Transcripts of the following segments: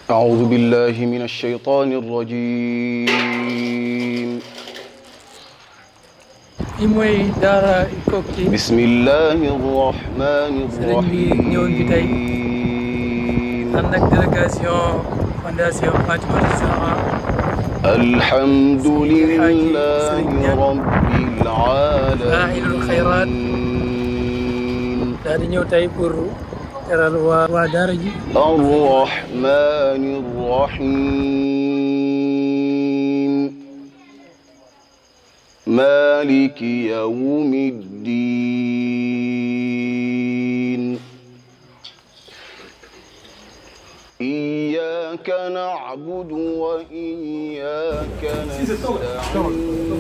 أعوذ بالله من الشيطان الرجيم. بسم الله الرحمن الرحيم. الحمد لله رب العالمين. الرحمن الرحيم مالك يوم الدين. إياك نعبد وإياك نستعين.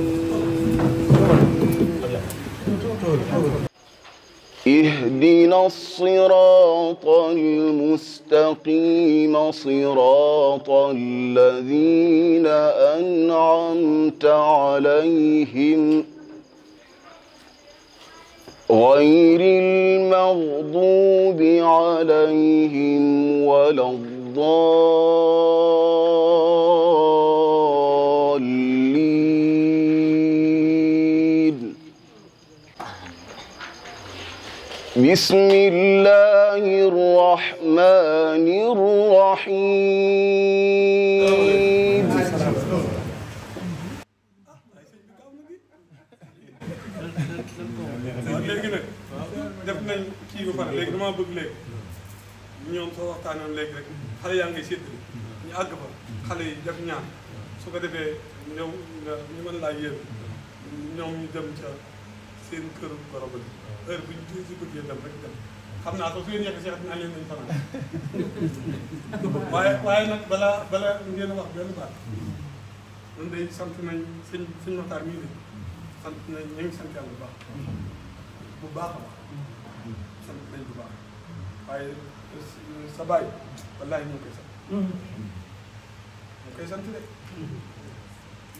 اهدنا الصراط المستقيم صراط الذين أنعمت عليهم غير المغضوب عليهم ولا الضالين. بسم الله الرحمن الرحيم. léegi nag def nañ kii ba pare léegi damaa bëgg léegi ñoom soo waxtaanoon léegi rek xale yaa ngay séddale ñu àgg fa xale yi def ñaan su ko defee ñëw nga ñu mën laa yéen ñoom ñu dem ca seen kër goroba bi heure bu ñu si bëggee dem rek dem xam naa sax su ngeen yegg si xet naa leen nañ fanaan waaye nag bala ngeen wax benn baat ñun day sant nañ sëñ Maxtaar mii de sant nañ ñu ngi sant yàlla bu baax a baax sant nañ bu baax waaye sa baay wallaahi ñu ngi koy sant ñu ngi koy sant de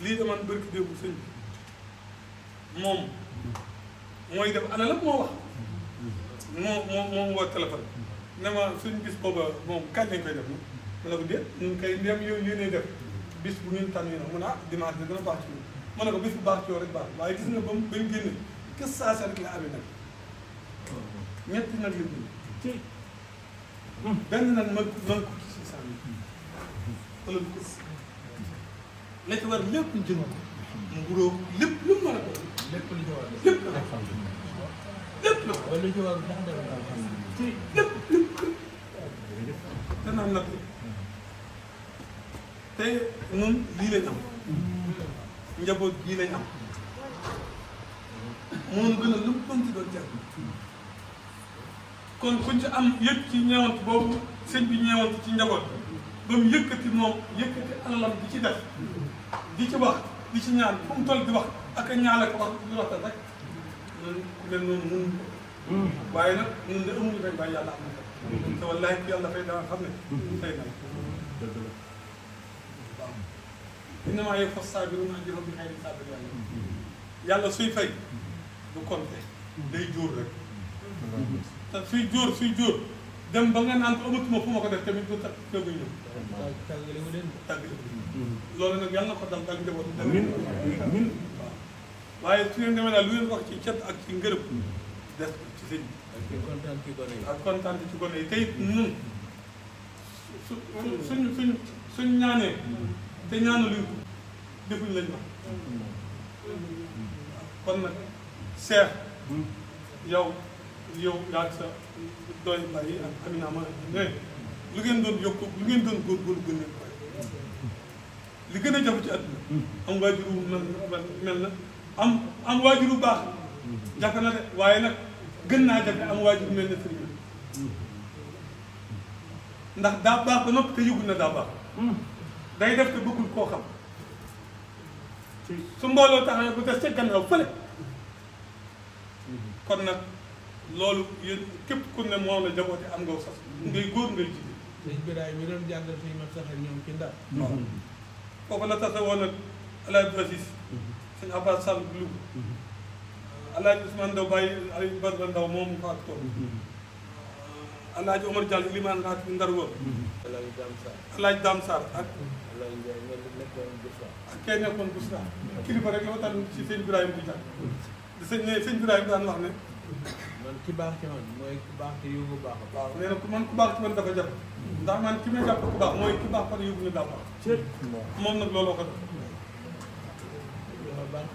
lii daman bërki démb sëñ bi moom mooy def ana la moo wax moom woo téléphone ne ma suñ bis booba moom kañ lañ koy def na ma ne ko déet ñun kay ndem yow yéenee def bis bu ngeen tànn yi nag mu ne dimanche bi dana baax ci ñun ma ne ko bis bu baax ci yow rek baax waaye gis nga ba mu génne kës saa sa rek la amee nag ñetti nag la bind benn nag man ko ci 600 000 wala kës la ci war lépp ñu jënd mu nguróo lépp lu mu mën a ko lépp lu ci war lépp la lépp la wala lu ci war ndax dara ci lépp danaa nag te ñun lii lañ am njaboot gii lañ am moom gën a lu mën ci doon jàng kon kuñ ci am yëg ci ñeewant boobu sëñ bi ñeewant ci njaboot ba mu yëkkati moom yëkkati alalam di ci def di ci wax di ci ñaan fu mu toll di wax ak a ñaale ko wax di waxtaan rek ñun ku mel noonu mënuñ ko waaye nag ñun de amuñu fay bàyyi yàlla am na te wallaahi ki yàlla fay da nga xam ne fay na innamaa yuwaffa saabiruuna ajrahum bi xayri hisaab yàlla suy fay du compter day jóor rek te suy jóor dem ba nga naan ko amatuma fu ma ko def tamit du tax tegu ñëw tàggale loolu nag yàlla na ko dal ak njaboot waaw waaye su ngeen demee daal lu ngeen wax ci cet ak ci ngërëb des ci sëñ bi ak kontaan ci gone yi tey ñun suñ ñaanee te ñaanu luñ ko defuñ lañ wax kon nag Cheikh yow yaa sa doy bàyyi ak Amina ma ne lu ngeen doon yokk lu ngeen doon góorgóorlu gën leen koy li gën a jafe ci àdduna am waajur wu mel na am waajur bu baax jafe na de waaye nag gën naa jafe am waajur mel na sëriñ ndax daa baax ba noppi te yëgul na daa baax day def te bëggul koo xam su mbooloo taxawee bu des ca gannaaw fële kon nag loolu yéen képp ku ne moo la jaboote am ngaw sas ngay góor ngay jigéen. sëñ Biraay mi doon jàngal fii ma saxal ñoom ci Ndar. foofu la tase woon ak El Hadj Aziz sëñ Abbas Sall bu Louga El Hadj Ousmane Ndaw bàyyi Aliou Badara Ndaw moom fa ak toog Alaaji Omar Diallo limaan raat Ndar Wër Alaaji Dam Sarr ak kenn nekkoon Bousra kilifa rek la ma tànn ci sëñ Ibrahima bu jàng sëñ Ibrahima daan wax ne man ki baax ci man mooy ku baax te yóbbu baax a baax. nee na ku baax ci man dafa jàpp ndax man ki may jàpp ku baax mooy ki baax par yóbbu ñu daa baax moom nag looloo ko def dafa baax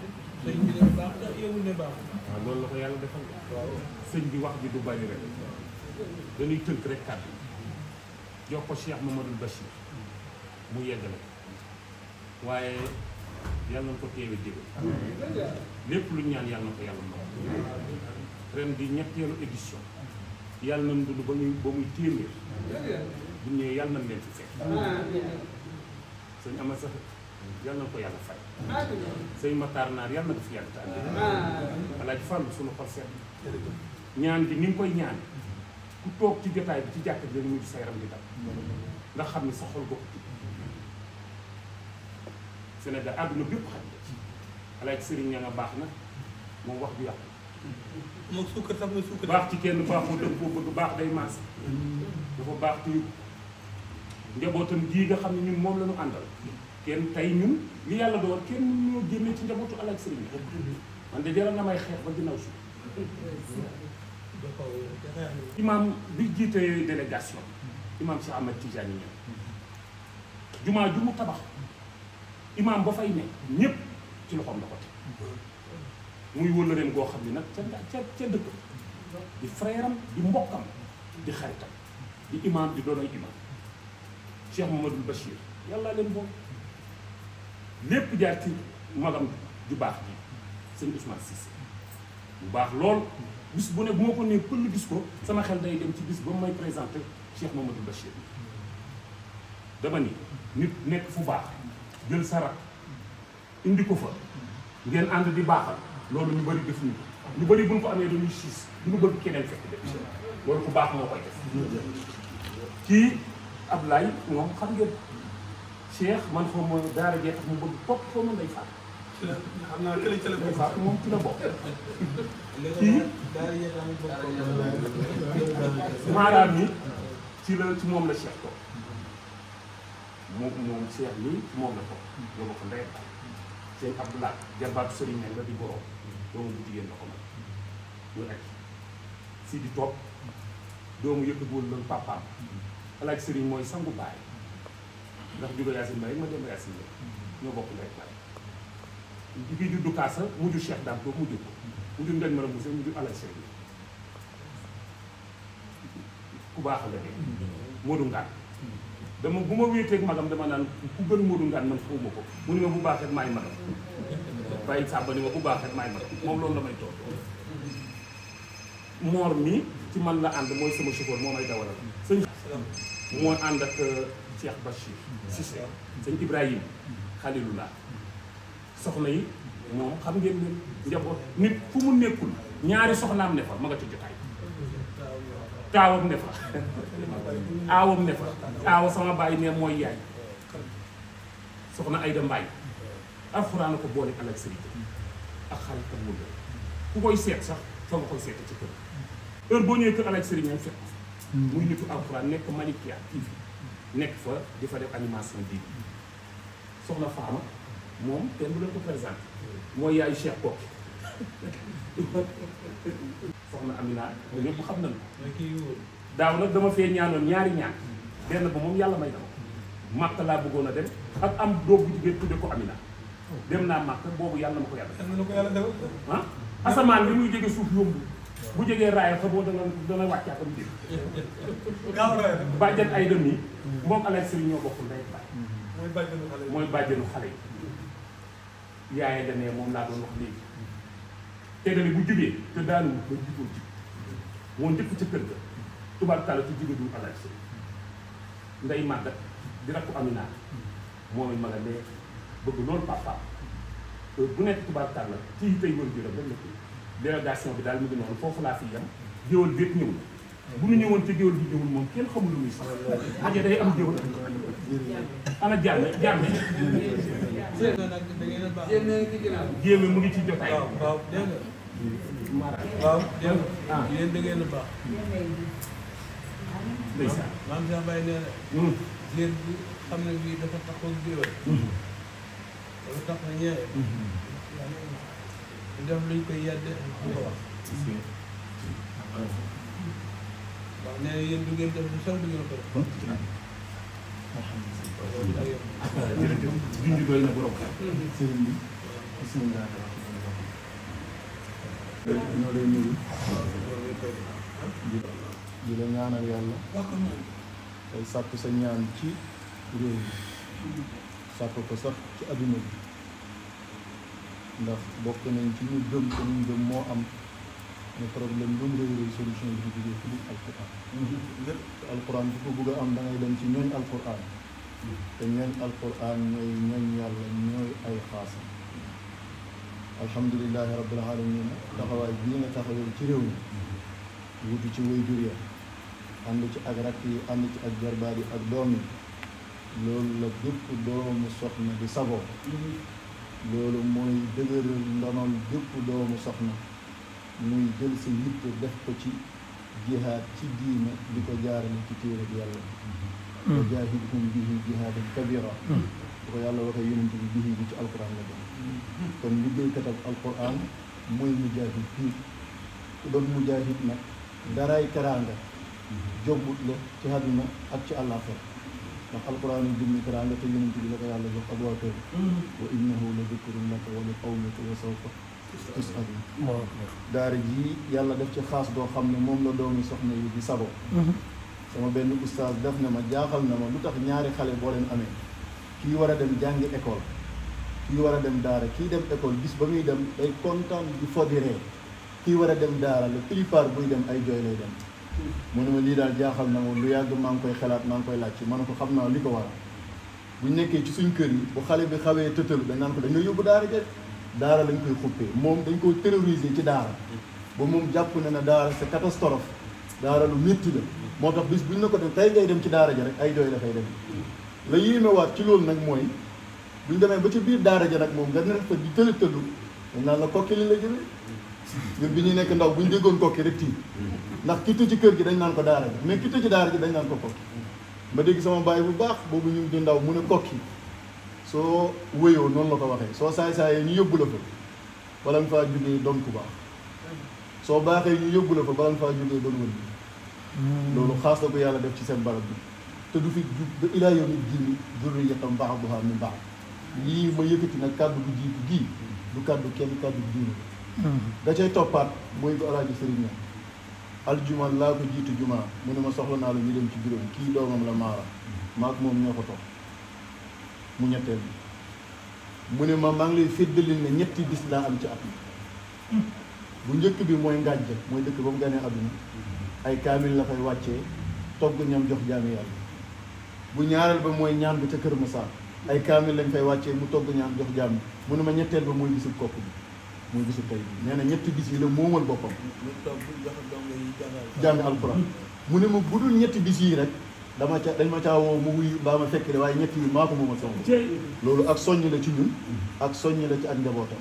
sëñ bi dafa baax te yóbbu ne baax. waaw loolu la ko yàlla defal waaw sëñ bi wax ji du bari rek dañuy tënk rek kàddu jox ko Cheikh Mamadou Bachir mu yeggale waaye yàlla na ko teewe déwén lépp lu ñaan yàlla na ko yàlla moom ren di ñetteelu édition yàlla nañ dund ba muy téeméer bu ñëwee yàlla nañ leen fi fekk sëñ ama sax yàlla na ko yàlla fay sëñ Matar Naar yàlla na ko fi yàlla taal Alaaji Fàllu suñu xol seet ñaan gi ni nga koy ñaan ku toog ci jotaay bi ci jàkk bi mu sa yaram di dal nga xam ni sa xol bopp Sénégal àdduna bépp xam ne Alaaji Sëriñ ña nga baax na moom wax bi yàqu moom suukar sax mooy suukar baax ci kenn baaxoo dëgg koo bëgg baax day maas dafa baax ci njabootam gii nga xam ne ñun moom la ñu àndal kenn tey ñun li yàlla doon kenn mën ñoo génne ci njabootu Alaaji Sëriñ man de jaral na may xeex ba ginnaaw suuf imaam bi jiite délégation imaam Cheikh Ahmed Tidiane ñëw jumaa ju mu tabax imaam ba fay ne ñëpp ci loxoom la ko teg muy wëllëreem goo xam ne nag ca dëkk di frère am di mbokkam di xaritam di imaam di doonoy imaam Cheikh Mamadou Bachir yàlla leen boobu lépp jaar ci magam ju baax ji sëñ Ousmane Cissé bu baax lool bis bu ne bu ma ko nee pël gis ko sama xel day dem ci bis ba may présenté Cheikh Mamadou Bachir dama ni nit nekk fu baax jël sa rak indi ko fa ngeen ànd di baaxal loolu ñu bëri def ñu ko ñu bëri buñ ko amee dañuy siis ñu bëgg keneen fekk def loolu ku baax moo koy def kii Ablaye moom xam ngeen Cheikh man xaw ma daara jee tax mu bëgg topp xaw ma nday faat xam naa kële cële nday faat moom ci la bokk kii maanaam ni ci moom la Cheikh toog moom Cheikh nii ci moom la toog ñoo bokk ndey sëñ Abdoulaye jarbaatu sëriñ ne nga di borom doomu bu jigéen la ko may ñu nekk si di toog doomu yëkkatiwul loolu papaam Alaaji Sëriñ mooy sangu baay ndax jóge Yaasin Mbaye ma dem Yaasin Mbaye ñoo bokk ndey baay jigéen juddu kaasa mujju Cheikh Dame Diop mujju ko mujju Ndeye Mara Moussa mujju Alaaji Sëriñ ku baax la de Modou Ngane dama bu ma wéeteeg magam dama naan ku gën Modou Ngane man xawma ko mu ni ma bu baax rek maay magam bàyyi sàmba ni ma bu baax rek maay magam moom loolu la may toog moor mi ci man la ànd mooy sama chauffeur moo may dawalal sëñ moo ànd ak Cheikh Bachir Cissé sëñ Ibrahima Khalilullah soxna yi moom xam ngeen ne njaboot nit fu mu nekkul ñaari soxnaam ne fa ma nga ci jotaay taawam ne fa aawam ne fa aawa sama bàyyi ne mooy yaay soxna Ayda Mbaye alxuraan ko boole Alaaji Sëriñ ak xarit ak wëllëre ku koy seet sax fa nga koy seete ci kër heure boo ñëwee kër Alaaji Sëriñ ñoom fekk muy nitu alxuraan nekk Malikia TV nekk fa di fa def animation bii soxna Faama moom kenn du leen ko présenté mooy yaayu Cheikh Kokki soxna Amina ñëpp xam nañu daaw nag dama fee ñaanoon ñaari ñaan benn ba moom yàlla may na ma Màkka laa bëggoon a dem ak am doom bu jigéen tudde ko Amina dem naa Màkka boobu yàlla ma ko yàlla ah asamaan li muy jege suuf yomb bu jegee raaya fa boo dana wàccaatam dé bàjjan ay dem yi moom Alaaji Sëriñ ñoo bokkul ndey baay mooy bàjjanu xale yi yaaye danee moom laa doon wax léegi te dane bu jubee te daanu ba juboo jib moo njëkk ca kër ga tubaarkàlla ci jigéen du Alaaji Sëriñ nday màggat di rakku Amina moom it ma nga ne bëgg loolu papa bu nekk tubaarkàlla ci tey wër bi rek la nekk délégation bi daal mu ngi noonu foofu laa fi yem géwal bépp ñëw na bu ñu ñëwoon te géwal bi ñëwul moom kenn xamul lu muy sax aja day am géwal ana jàmme jéeme mu ngi ci jotaay waaw dégg nga waaw dégg nga yéen da ngeen a baax ndeysaan. maam Cheikh Baye nee na jéeg bi xam ne bii dafa taxaw géwél dafa tax na ñeewe du def luñ koy yedde du ko wax ndax nee na yéen du ngeen def lu sew du ngeen ko def jërëjëf junj doy na borom. sëriñ bi bismillah ñoo lay nuyu di la ñaanal yàlla tey sàkku sa ñaan ci réew mi sàkk ko sax ci adduna bi ndax bokk nañ ci ñu gëm te ñu gëm moo am ne problème lu mu réew réew solution bi di jógee ci alquran lépp alquran bu ko bëgg a am da ngay dem ci ñooñ alquran te ñooñ alquran ñooy ñooñ yàlla ñooy ay xaasam alhamdulilahi rabbil alamin taxawaay bii nga taxawee ci réew mi wutu ci way jur ya ànd ci ak rakk yi ànd ci ak jarbaat yi ak doom yi loolu la bépp doomu soxna di sagoo loolu mooy dëgëral ndonol bépp doomu soxna muy jël sa yitte def ko ci jihaad ci diina di ko jaarale ci téere bi yàlla wa jaahidhum bihi jihaadan kabira bu ko yàlla waxee yonent bi bihi bi ci alquran la dem kon liggéeykat ak alquran mooy mujaahid fii ku doon mujaahid nag daraay teraanga jombut la ci àdduna ak ci àllaaxira ndax alquran yi jëmmi teraanga te yonent bi la ko yàlla jox ak waa kër wa innahu la dikrun laka wa li qawmika wa sawfa tus'alun daara ji yàlla def ci xaas boo xam ne moom la doomi soxna yi di saboo sama benn oustaz def na ma jaaxal na ma lu tax ñaari xale boo leen amee kii war a dem jàngi école kii war a dem daara kii dem école bis ba muy dem day kontaan di fodiree kii war a dem daara la plupart buy dem ay jooy lay dem mu ne ma lii daal jaaxal na moom lu yàgg maa ngi koy xalaat maa ngi koy laaj ci ma ne ko xam naa li ko waral buñ nekkee ci suñ kër yi bu xale bi xawee tëtalu dañ naan ko dañ nga yóbbu daara jël daara lañ koy xuppee moom dañ ko terroriser ci daara ba moom jàpp na ne daara c'est catastrophe daara lu métti la moo tax bis buñ ne ko dem tey ngay dem ci daara ja rek ay jooy dafay dem la yéemewaat ci loolu nag mooy buñ demee ba ci biir daara ja nag moom nga ne fa di tëlu tëlu dañ naan la kokki li la jëlee ñun bi ñuy nekk ndaw buñ déggoon kokki rek tii ndax ki tëj ci kër gi dañ naan ko daara ji mais ki tëj ci daara ji dañ naan ko kokki ma dégg sama baay bu baax boobu ñu di ndaw mu ne kokki soo wéyoo noonu la ko waxee soo saay-saayee ñu yóbbu la fa bala nga faa jógee doon ku baax soo baaxee ñu yóbbu la fa bala nga faa jógee doon wël bi loolu xaas la ko yàlla def ci seen barab bi te du fi jug ba ilaa yawmi diini zurriyatan ba'duhaa min ba'd lii ma yëkkati nag kàddu gu jiitu gii du kàddu kenn kàddu gu diine da cay toppaat mooy ko alaaji sëriñ ña aljuma laa ko jiitu juma mu ne ma soxla naa la ñu dem ci juróom kii doomam la maara maak moom ñoo ko topp mu ñetteel bi mu ne ma maa ngi lay féddali ne ñetti bis laa am ci at mi bu njëkk bi mooy ngàjj mooy dëkk ba mu ganee àdduna ay kaamil la fay wàccee togg ñam jox jaami yàlla bu ñaareel ba mooy ñaan bi ca Kër Massar ay kaamil lañ fay wàccee mu togg ñaan jox jaami mu ne ma ñetteel ba mooy bisub kopp bi mooy bisub tey bi nee na ñetti bis yi la moomal boppam jàngi alxuraan mu ne ma bu dul ñetti bis yii rek dañ ma caa woo mu wuyu mbaa ma fekk de waaye ñetti yi maa ko moomal sama loolu ak soññ la ci ñun ak soññ la ci ak njabootam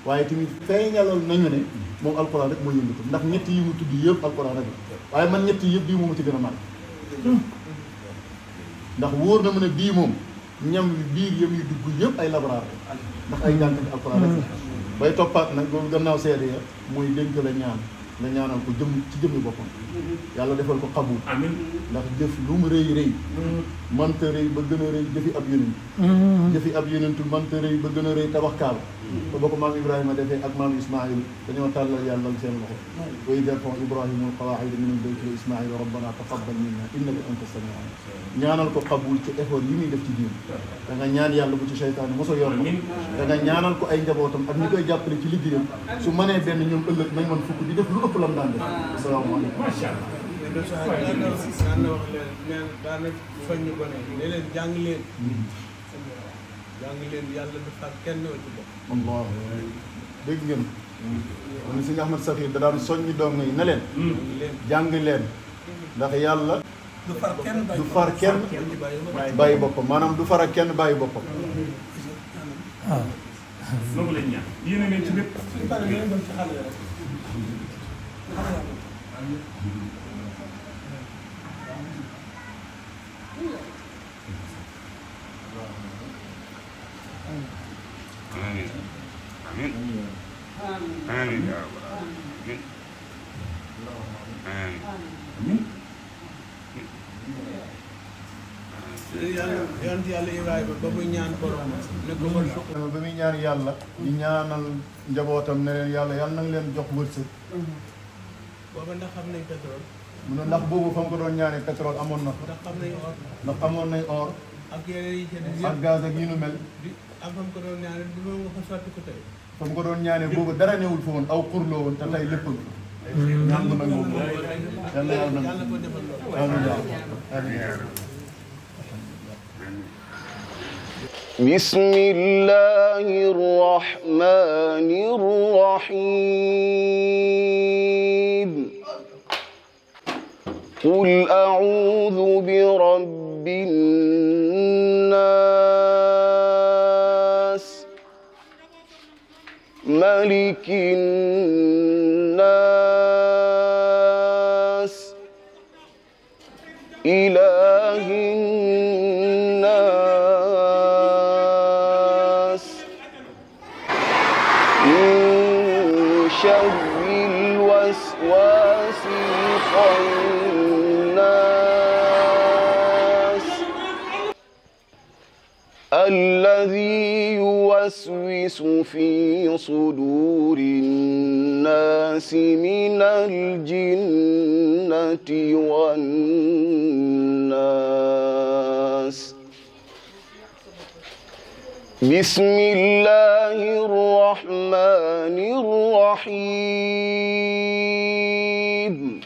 waaye tamit feeñalal nañu ne moom alxuraan rek mooy yëngatu ndax ñetti yi mu tudd yëpp alxuraan rek la waaye man ñetti yëpp bii moom ci gën a màgg ndax wóor na mu ne bii moom ñam wi biir yëm yi dugg yëpp ay laboraar ndax ay jàngati alxuraan rek bay toppaat nag boobu gannaaw seede ya mooy dénk la ñaan nga ñaanal ko jëm ci jëmmi boppam yàlla defal ko xabul ndax jëf lu mu rëy rëy manta rëy ba gën a rëy jëfi ab yonent jëfi ab yonentu manta rëy ba gën a rëy tabax kaaba te ba ko maam Ibrahima defee ak maam Ismaïl dañoo tàllal yàlla seen loxo wa idh yarfa'u Ibrahimu al-qawaa'ida mina al-bayti wa Ismaïl rabbana taqabbal minna innaka anta as-sami'ul 'alim ñaanal ko xabul ci effort yi muy def ci diin da nga ñaan yàlla bu ci seytaane moso yor ko da nga ñaanal ko ay njabootam ak ñi koy jàppale ci liggéeyam su mënee benn ñoom ëllëg nañ mën fukk di def lu ëpp lam daan def asalaamaaleykum macha allah. daan na wax leen neen daana soññ ko ne ne leen jàng leen yàlla du far kenn wa ci bopp Allah dégg ngeen kon si nga Ahmad Saxiir da daan soññi doom yi ne leen jàng leen ndax yàlla du far kenn bàyyi boppam maanaam du far ak kenn bàyyi boppam loolu lañ ñaan yéen a ngeen ci lépp. آمين يا رب العالمين آمين yàlla Ibrahima ba muy ñaan borom ne ko fa suq ba muy ñaan yàlla di ñaanal njabootam ne leen yàlla na nga leen jox wërsëg booba ndax xam nañ pétrole mu ne ndax boobu fa mu ko doon ñaanee pétrole amoon na fa ndax xam nañ or ndax amoon nañ or ak yeneen yi ci des ak gaz ak yi nu mel di am fa mu ko doon ñaanee du moom nga fa sotti ko tey fa mu ko doon ñaanee boobu dara newul fa woon aw xurloo woon te tey lépp a ñaan ko nag moom yàlla yàlla yàlla ko defal loolu amiin بسم الله الرحمن الرحيم قل أعوذ برب الناس ملك الناس إله الناس من شر الوسواس الخناس الذي يوسوس في صدور الناس من الجنة والناس بسم الله الرحمن الرحيم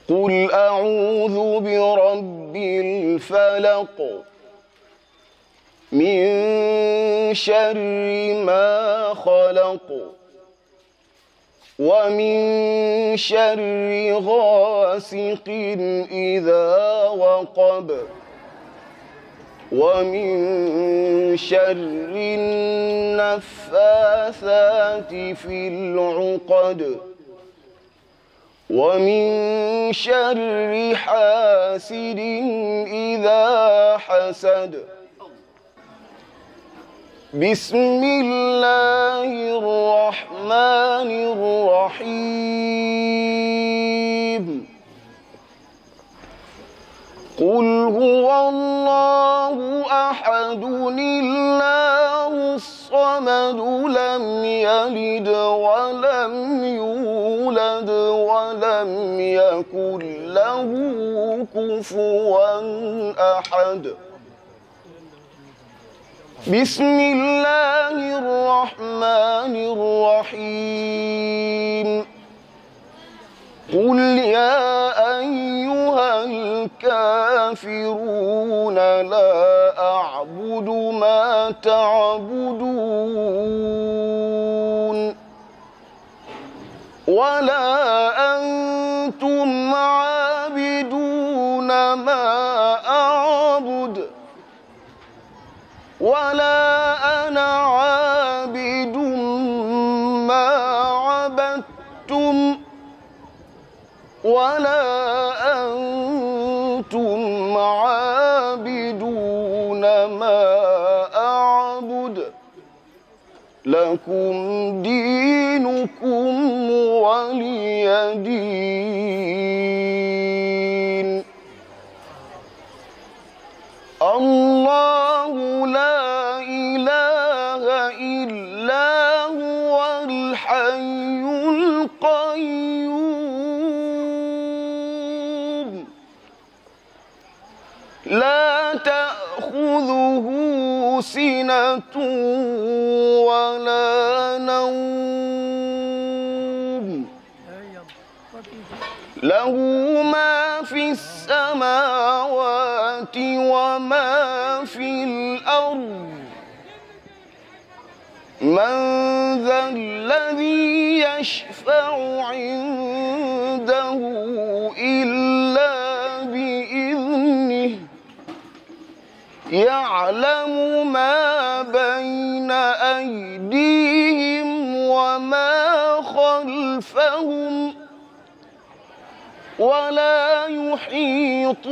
قل أعوذ برب الفلق من شر ما خلق ومن شر غاسق إذا وقب ومن شر النفاثات في العقد ومن شر حاسد إذا حسد بسم الله الرحمن الرحيم قل هو الله أحد الله الصمد لم يلد ولم يولد ولم يكن له كفوا أحد بسم الله الرحمن الرحيم قل يا أيها الكافرون لا أعبد ما تعبدون ولا أنتم عابدون ما أعبد ولا أنا عابد ما عبدتم ولا أنتم عابدون ما أعبد لكم دينكم ولي دين الله لا إله إلا هو الحي القيوم لا تأخذه سنة ولا نوم له ما في السماوات وما في الأرض من ذا الذي يشفع عنده إلا بإذنه يعلم ما بين أيديهم وما خلفهم ولا يحيطون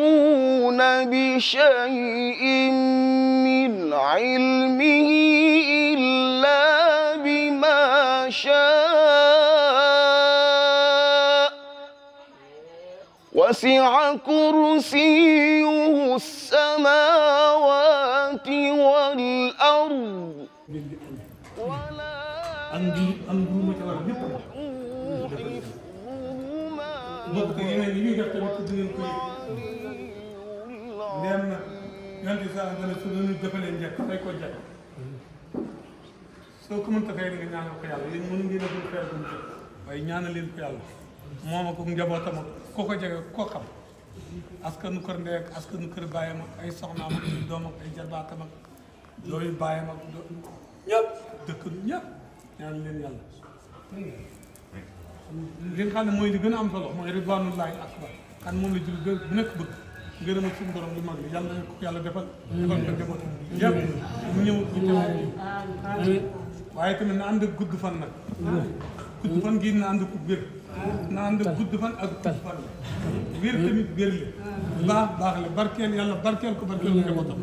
بشيء من علمه إلا يشاء وسع كرسيه السماوات والأرض ولا bokk te yeneen yi ñuy def tamit du ngeen koy ndem na yonent bi saa dana su doon defalee njëkk fay ko njëkk soo ko mënta fay nga ñaanal ko yàlla yéen mënu ngeen a dul fay bu njëkk waaye ñaanal leen ko yàlla moom ak njabootam ak ko ko jege ko xam askanu kër ndey ak askanu kër baayam ak ay soxnaam ak ay doom ak ay jarbaatam ak yooyu baayam ak ñëpp dëkk ñëpp ñaanal leen yàlla li nga xam ne mooy li gën a am solo mooy ridwanullahi akbar kan moom la jul bu nekk bëgg ngërëm ak suñu borom lu mag li yàlla na ko yàlla defal defal ko njaboot yëpp ñu ñëw ñu teew waaye tamit na ànd ak gudd fan nag gudd fan gi na ànd ko wér na ànd ak gudd fan ak gudd fan wér tamit wér la baax la barkeel yàlla barkeel ko barkeel ko njabootam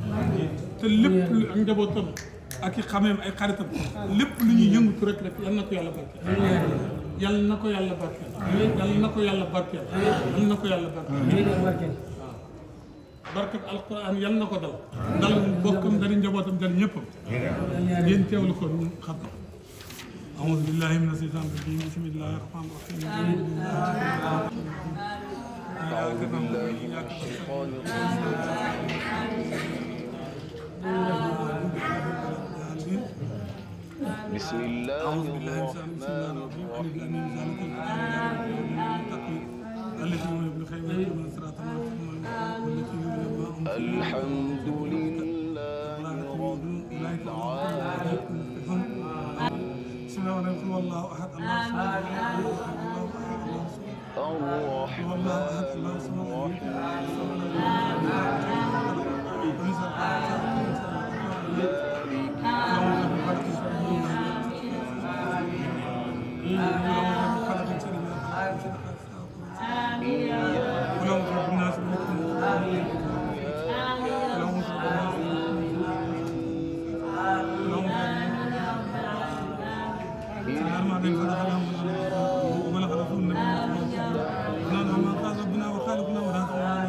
te lépp lu ak njabootam ak i xameem ay xaritam lépp lu ñuy yëngutu rek yal na ko yàlla barkeel yal na ko yàlla barkeel yal na ko yàlla barkeel yal na ko yàlla barkeel waaw barkeb alquran yal na ko dal dal bokkam dari njabootam dal ñëppam yéen teewlu ko ñu xam ko أعوذ بالله من الشيطان الرجيم بسم الله الرحمن الرحيم أعوذ بالله من الشيطان الرجيم بسم الله الرحمن الرحيم الذي هو ابن خير من صراط الحمد لله رب العالمين بسم الله الرحمن الرحيم والله أحد الله الرحمن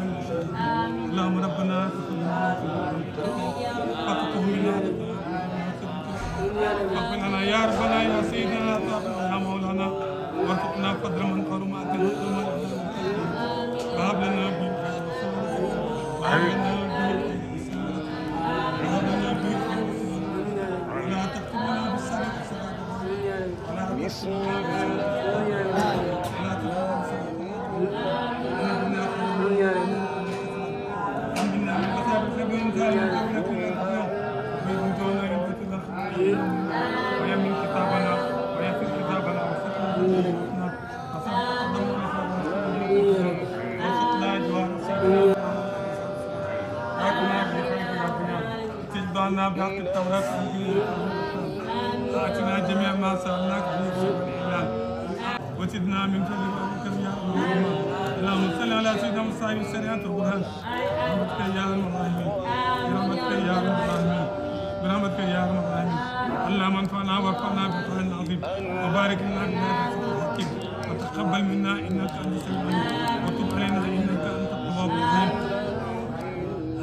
اللهم ربنا اغفر لنا يا ربنا يا سيدنا يا مولانا وارزقنا قدر من حرم وهب لنا به ولا تختمنا بالصدقه بسم الله ويمن كتابنا ويسر كتابنا وارزقنا جوار تجبرنا بحق التوراة واتنا جميع ما سألناك به وزدنا من فضلك وبركاته يا الله اللهم صل على سيدنا محمد الشريعة والقرآن برحمتك يا ارحم الراحمين برحمتك يا ارحم الراحمين برحمتك يا ارحم الراحمين اللهم انفعنا وارفعنا بالقرآن العظيم وبارك لنا بهذا الحكيم وتقبل منا انك انت السميع العليم وتب علينا انك انت التواب الرحيم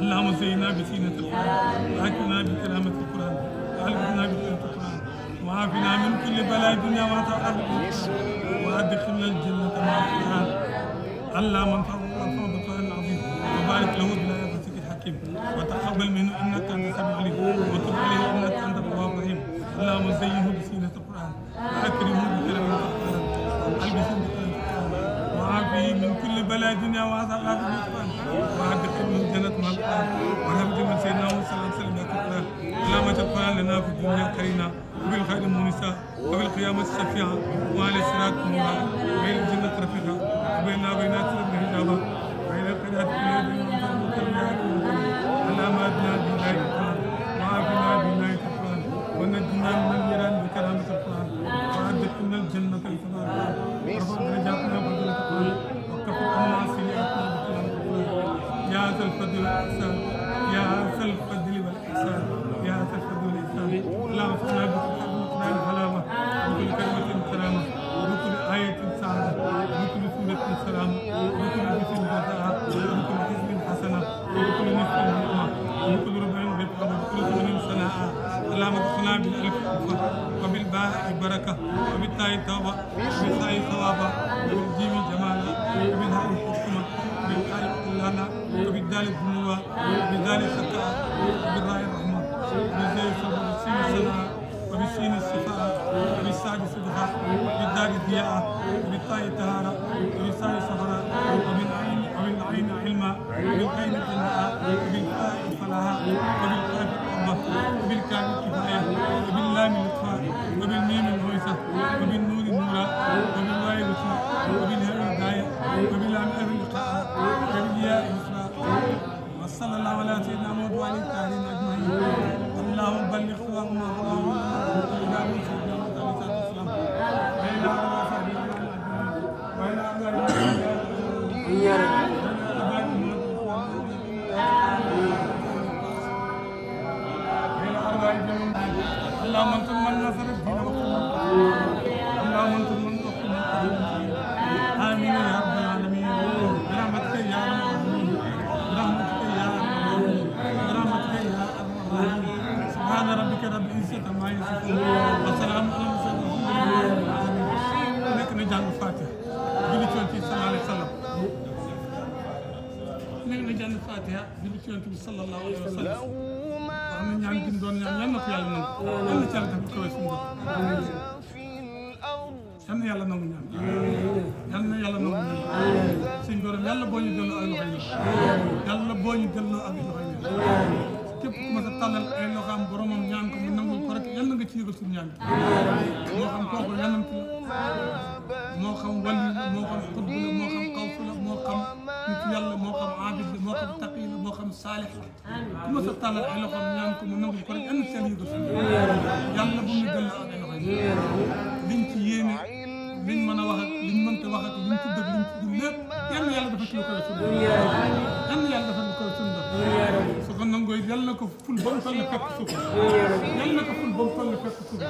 اللهم زينا بزينة القرآن واكرمنا بكرامة القرآن والبسنا بكرامة القرآن وعافنا من كل بلاء الدنيا وعذاب وادخلنا الجنة مع القرآن اللهم انفعنا بالقرآن العظيم وبارك له بآياتك الحكيم وتقبل منه انك انت السميع العليم وتب عليه انك انت التواب الرحيم اللهم زينه بزينة القرآن واكرمه بكرامة القرآن والبسه بكرامة القرآن وعافيه من كل بلاء الدنيا وعذاب القرآن وادخلنا الجنة مع القرآن ونبدأ من سيدنا محمد صلى الله عليه وسلم القرآن اللهم اجعل لنا في الدنيا كرينا وبالخير مونسا وبالقيامة الشفيعة وعلى الصراط نورا وبين الجنة رفيقا وبيننا وبين السلام حجابا وبين القيادة اللهم أدنا بالله القرآن وعافنا بالله القرآن ونجنا من النيران بكرامة القرآن وأدخلنا الجنة الفضل ورفع درجاتنا بدل القرآن وكفر عنا سيئاتنا بكرامة القرآن يا ذا الفضل والإحسان يا ذا الفضل والإحسان يا ذا الفضل والإحسان اللهم صل على القرآن الحلاوة وكل كلمة بركة وبالتاء توبة وبالتاء ثوابا وبالجيم جمالا وبالهاء حكمة وبالهاء قلانا وبالدال ذنوبا وبالدال سكاء وبالراء الرحمة وبالزاي صبر والسين سناء وبالسين الصفاء وبالساد صدقاء وبالدال ضياء وبالتاء طهارة وبالساء صبرا وبالعين علما وبالعين جناء وبالفاء فلاحا وبالقاف الأمة وبالكاف كفاية وباللام لطفا وبالميم الغيثة وبالنور نورا وبالواي وسرا وبالهاء هداية وباللام اللقاء وبالياء يسرا وصلى الله على سيدنا محمد وعلى آله أجمعين اللهم بلغ اللهم إلى سيدنا محمد عليه الصلاة والسلام وإلى آله وصحبه وإلى اللهم انصر من نصر الدين اللهم انصر من نصر آمين يا رب العالمين برحمتك يا رب العالمين برحمتك يا رب العالمين برحمتك يا رب العالمين سبحان ربك رب العزة عما يصفون وسلام على المرسلين nekk na jàng Fatiha julli ci Yonent bi sallallahu alayhi wa sallam nekk na jàng Fatiha julli ci Yonent bi sallallahu alayhi wa sallam wax na ñaan gi doon ñaan yal na ko yàlla nangu yal na ci yàlla def ko suñu bopp yal na yàlla nangu ñaan yal na yàlla nangu ñaan suñu borom yàlla boo ñu delloo ay loxoy ñaan yàlla boo ñu delloo ak loxoy ñaan képp ku ma sa tàllal ay loxoam boromam ñaan ko mu nangul ko rek yal na nga ci yëgal suñu ñaan moo xam kooku yanant la moo xam wali la moo xam xutb la moo xam xawsu la moo xam nit yàlla moo xam abid la moo xam taqi la moo xam saalix la ku ma sa tàllal ay loxoam ñaan ko mu nangul ko rek yal na seen yëgal suñu yàlla bu ñu delloo ak ay loxoy liñ ci yéene liñ mën a wax ak liñ mënta wax ak liñ tudd ak liñ tudd lépp yal na yàlla dafa ci lu koy suñu yal na yàlla dafa lu koy suñu su ko nangoo yal na ko ful ba mu toll fekk suuf yal na ko ful ba mu toll fekk suuf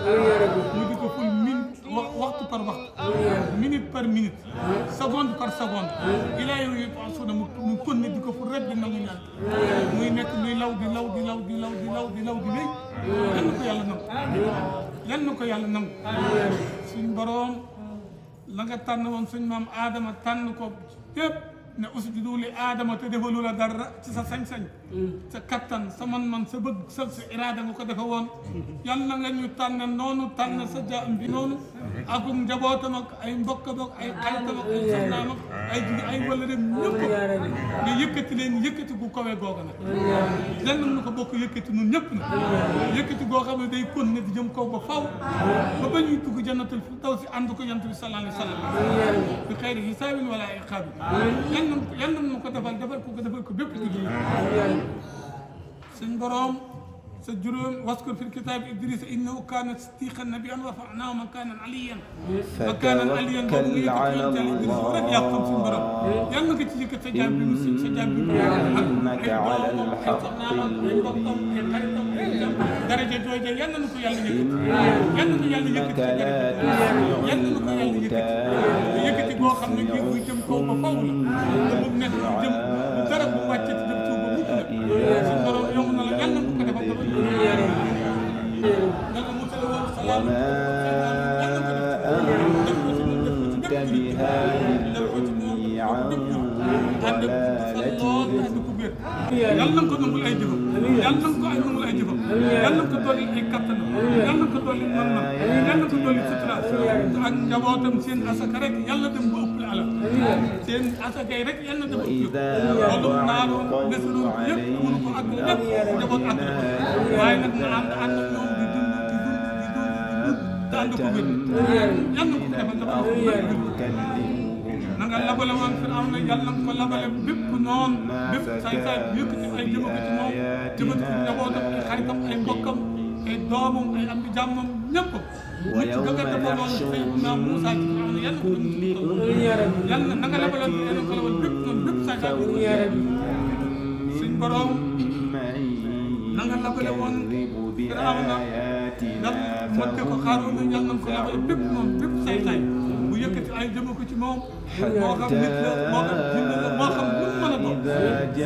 ñu di ko ful waxtu par waxtu minute par minute seconde par seconde ilaa yow yi suuna mu kon ne di ko ful rek di nangu ñaan muy nekk muy law di law di law di law di law di law di wéy yal na ko yàlla nangu yal na ko yàlla nangu suñ boroom la nga tànn woon suñ maam Aadama tànn ko yépp ne usjudu li Aadama te defalu la dara ci sa sañ-sañ sa kattan sa man-man sa bëgg sa iraada nga ko defe woon yal na nga ñu tànn noonu tànn sa jaam bi noonu ak njabootam ak ay mbokkam ak ay xaritam ak ay soxnaam ak ay jigéen ay wala dem ñëpp nga yëkkati leen yëkkati gu kawe googa nag lenn na ko bokk yëkkati nun ñëpp na yëkkati goo xam ne day kon ne di jëm kaw ba faw ba ba ñuy dugg jannatul firdawsi ànd ko yonent bi sallallahu alayhi wa sallam bi xayri hisaabin wala iqaab yal na ko defal ko bépp liggéey suñ borom sa juróom waskur fil kitaab Idris innahu kaana siddiqan nabiyyan wa rafa'naahu makaanan aliyyan makaanan aliyyan boobu nga yëkkati yonent Idris rek yaa xam suñu borom yal na ko ci yëkkat sa jaam bi sa jaam bi ak ay doomam ay soxnaam ay mbokkam ay xaritam daraja jooje yal na ko yàlla yëkkati yal na ko yàlla yëkkati sa daraja yal na ko yàlla yëkkati boo xam ne ngir buy jëm kaw ba faw la te bu nekk bu jëm dara bu wàccee ci jëm suuf ba mukk la suñu borom yomb na la yal na ko defal nga musal woon salaam أنت بهادي عن ضلالتي yal na ko nangul ay jëfam yal na ko ay nangul ay jëfam yal na ko dolli ay kattan yal na ko dolli man-man yal na ko dolli sutura ak njabootam seen asaka rek yàlla dem ba ëpp alal seen asaka yi rek yal na dem ëpp loolu naaloon desuloon yëpp mënu ko àgg lépp njaboot àgg waaye nag na ànd ak ñoom di dund te ànd ko wér yal na ko defal dafa na nga labale woon Firawna yàlla na ko labale bépp noonu bépp saay-saay bu yëkkati ay jëma ko ci moom jëmati ko njabootam ay xaritam ay mbokkam ay doomam ay am di jàmmam ñëpp mucc ga nga defaloon Seydina Muusaa ci Firawna yàlla ko yàlla na nga labale woon yàlla ko labal bépp noonu bépp saay-saay bu suñ borom na nga labale woon Firawna ndax mënte ko Xaaruuna yàlla na ko labale bépp noonu bépp saay-saay bu yëkkati ay jëma ko ci moom moo xam nit la moo xam jinne la moo xam lu mu mën a doon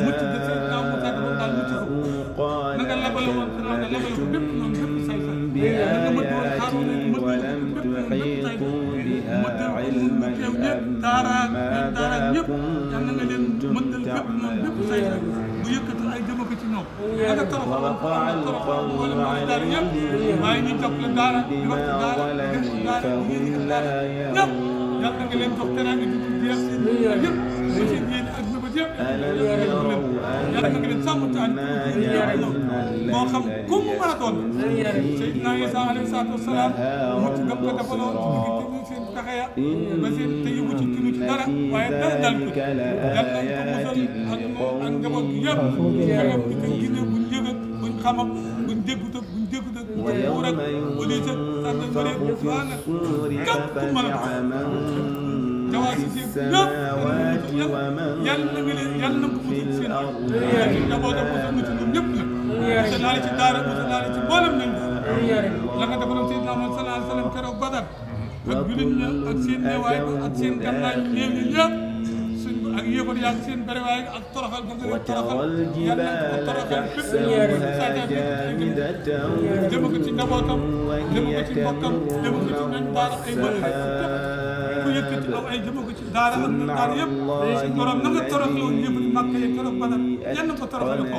mucc de Seydina Muusaa dafa daal mucc ko na nga labale woon Firawna labale ko bépp noonu bépp say-say na nga mën woon Xaaruuna mën woon bépp علما teew ñëpp daara ñun daara ñëpp yal na nga leen mëndal bépp moom bépp say bu yëkkati ay jëma ko ci ñoom da nga toroxal wala mo daara ñëpp waaye ñu jox la daara di wax daara def daara ñëpp yal na nga leen jox teraanga di jeex yëpp ba seen yéene ak ba yëpp yal na nga leen sàmm taan moo xam ku mu mën a doon Seydina Isa alayhi salaatu wasalaam mucc nga ko defaloon ci diggante seen pexe ya ba seen te yëngu ci tinu ci dara waaye dara dal ko yal nañ ko musal ak moom ak njaboot gi yëpp xelam di ko gine buñ yëg ak buñ xam ak buñ déggut ak buñ déggut ak buñ wuur ak police ak sànni bëre waa nag képp ku mën a jawaasi si yëpp yal na nga leen yal na ko musal seen njabootam musal mu ci ñun ñëpp nag musal naa la ci daara musal naa la ci mboolem nañ la nga defaloon Seydina Muhammad sallallahu alayhi wa sallam keroog Badar ak jullit ña ak seen neewaay ba ak seen gannaay néew ñi ñëpp suñ ak yëfar yaa ak seen bëriwaay ak toroxal ba nga leen toroxal yal nañ ko toroxal fépp saata jëma ko ci njabootam jëma ko ci bokkam jëma ko ci nañ daara ay mbëri ku yëkkati aw ay jëma ko ci daara ak nañ daara yëpp suñ borom na nga toroxloon yëfari Makka yi keroog Badar yan na ko toroxale ko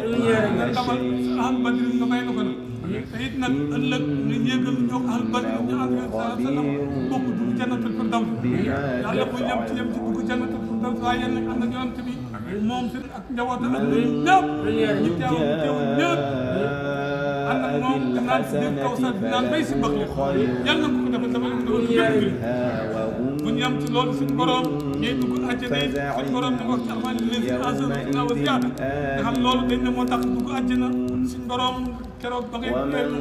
nga xamal ahal badri nga may na ko nag te it nag ëllëg ñu yéegal ñoo ahal badri ñu ànd ak sallam bokk dugg jannatul firdaws yàlla bu yem ci dugg jannatul firdaws waaye yéen nag ànd ak yonent bi moom seen ak njabootam ak ñun ñëpp ñu teew ñëpp ànd ak moom naan si biir kaw sax naan bay si mbax yàlla na ko defal sama bu ñu yem ci loolu suñu borom ñuy dugg àjjana yi suñu borom di wax ci alxuraan leen si asana wa ziyaada nga xam loolu dañ ne moo tax dugg àjjana suñu borom keroog ba ngay teelu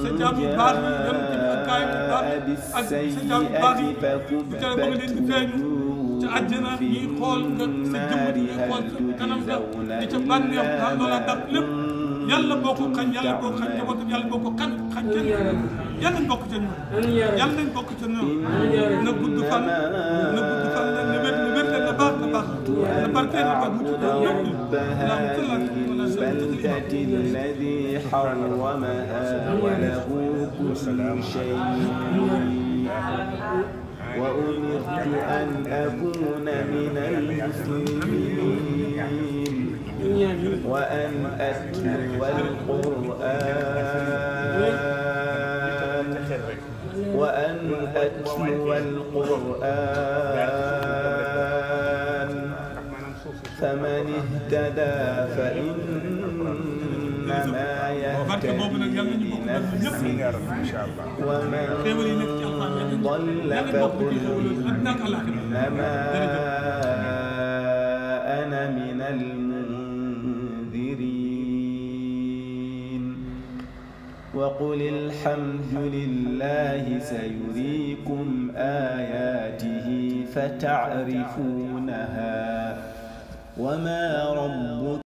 sa jaam yu baax yi yonent bi ak gaay yu baax ak sa jaam yu baax yi bu keroog ba nga leen di feeñu ca àjjana ñuy xool nga sa jëmm di ñuy xool sa kanam nga di ca bànneex xam loola dab lépp yàlla boo ko xañ yàlla boo ko xañ njabootam yàlla boo ko xañ kenn yàlla nañ bokk ca ñoom yàlla nañ bokk ca ñoom na gudd fan na gudd fan la na wér leen na baax na barkeel na ba mucc ko البلدة الذي حرمها وله كل شيء وأمرت أن أكون من المسلمين وأن أتلو القرآن فمن اهتدى فإنما يهتدي لنفسه ومن ضل فقل إنما أنا من المنذرين وقل الحمد لله سيريكم آياته فتعرفونها وما ربك